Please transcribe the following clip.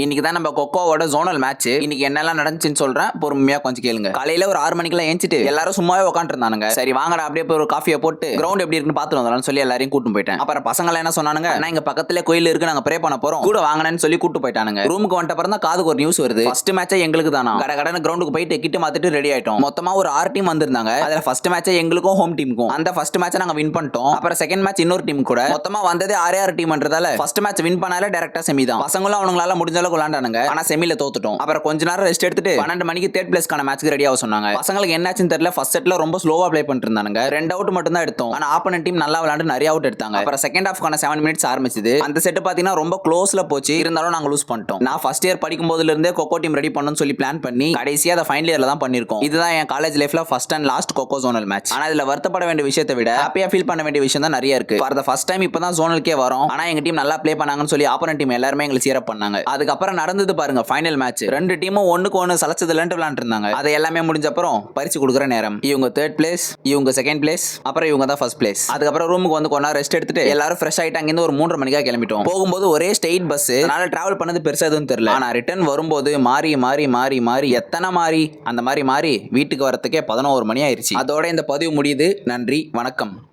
இன்னைக்கு தான் நம்ம கொக்கோவோட ஜோனல் மேட்ச். இன்னைக்கு என்னெல்லாம் நடந்துச்சுன்னு சொல்றேன், பொறுமையா கொஞ்சம் கேளுங்க. காலையில ஒரு 6 மணிக்கெல்லாம் ஏஞ்சிட்டு எல்லாரும் சும்மாவே உட்காந்து இருந்தானுங்க. சரி வாங்கடா அப்படியே போய் ஒரு காஃபியை போட்டு கிரவுண்ட் எப்படி இருக்குன்னு பாத்துட்டு வந்தோம்னு சொல்லி எல்லாரையும் கூட்டு போயிட்டேன். அப்புறம் பசங்க என்ன சொன்னானுங்க, நான் இங்க பக்கத்துல கோயில் இருக்கு, நாங்க ப்ரே பண்ண போறோம், கூட வாங்கினேன்னு சொல்லி கூட்டு போயிட்டானுங்க. ரூமுக்கு வந்துட்ட அப்புறம் தான் காதுக்கு ஒரு நியூஸ் வருது, ஃபர்ஸ்ட் மேட்ச் எங்களுக்கு தானா. கடகடன்னு கிரவுண்டுக்கு போயிட்டு கிட்ட மாத்திட்டு ரெடி ஆயிட்டோம். மொத்தமா ஒரு 6 டீம் வந்திருந்தாங்க. அதுல ஃபர்ஸ்ட் மேட்ச் எங்களுக்கும் ஹோம் டீமுக்கும். அந்த ஃபர்ஸ்ட் மேட்ச் நாங்க வின் பண்ணிட்டோம். அப்புறம் செகண்ட் மேட்ச் இன்னொரு டீம் கூட. மொத்தமா வந்ததே 6 டீம்ன்றதால ஃபர்ஸ்ட் மேட்ச் வின் பண்ணால டைரக்டா செமி தான். பசங்களும் அவங்களால முடிஞ்ச அளவுக்கு விளையாண்டானுங்க. ஆனா செமில தோத்துட்டோம். அப்புறம் கொஞ்ச நேரம் ரெஸ்ட் எடுத்துட்டு 12 மணிக்கு தேர்ட் பிளேஸ்க்கான மேட்ச்க்கு ரெடி ஆக சொன்னாங்க. பசங்களுக்கு என்னாச்சுன்னு தெரியல, ஃபர்ஸ்ட் செட்ல ரொம்ப ஸ்லோவா ப்ளே பண்ணிட்டு இருந்தானுங்க. 2 அவுட் மட்டும் தான் எடுத்தோம். ஆனா ஆப்போனன்ட் டீம் நல்லா விளையாண்டு நிறைய அவுட் எடுத்தாங்க. அப்புறம் செகண்ட் ஹாஃப்க்கான 7 மினிட்ஸ் ஆரம்பிச்சது. அந்த செட் பாத்தீங்கன்னா ரொம்ப க்ளோஸ்ல போச்சு. இருந்தாலும் நாங்க லூஸ் பண்ணிட்டோம். நான் ஃபர்ஸ்ட் இயர் படிக்கும் போதுல இருந்தே கொக்கோ டீம் ரெடி பண்ணணும்னு சொல்லி பிளான் பண்ணி கடைசியா அதை ஃபைனல் இயர்ல தான் பண்ணிருக்கோம். இதுதான் என் காலேஜ் லைஃப்ல first and last kho kho zonal match. ஆனா இதுல வருத்தப்பட வேண்டிய விஷயத்தை விட ஹாப்பியா ஃபீல் பண்ண வேண்டிய விஷயம் தான் நிறைய இருக்கு. ஃபார் த ஃபர்ஸ்ட் டைம் இப்பதான் ஜோனலுக்கே வரோம். ஆனா எங்க டீம் நல்லா ப்ளே பண்ணாங்கன்னு சொல்லி ஆப்போனன்ட் டீம் எல்லாரும் எங்களுக்கு சீரப் பண்ணாங்க. அதுக்கப்புறம் நடந்தது பாருங்க ஃபைனல் மேட்ச். 2 டீமும் ஒண்ணுக்கு ஒண்ணு சலச்சது இல்லன்னு விளையாண்டு இருந்தாங்க. அது எல்லாமே முடிஞ்ச அப்புறம் பரிசு கொடுக்குற நேரம். இவங்க தேர்ட் பிளேஸ், இவங்க செகண்ட் பிளேஸ், அப்புறம் இவங்க தான் ஃபர்ஸ்ட் பிளேஸ். அதுக்கப்புறம் ரூமுக்கு வந்து கொஞ்ச நேரம் ரெஸ்ட் எடுத்துட்டு எல்லாரும் ஃப்ரெஷ் ஆயிட்டு அங்கிருந்து ஒரு 3:30 மணிக்கா கிளம்பிட்டோம். போகும்போது ஒரே ஸ்ட்ரெயிட் பஸ், அதனால டிராவல் பண்ணது பெருசா எதுவும் தெரியல. ஆனா ரிட்டர்ன் வரும்போது மாறி மாறி மாறி மாறி எத்தனை மாறி அந்த மாதிரி மாறி வீட்டுக்கு வரத்துக்கே 11 மணி ஆயிருச்சு. அதோட இந்த பதிவு முடியுது. நன்றி, வணக்கம்.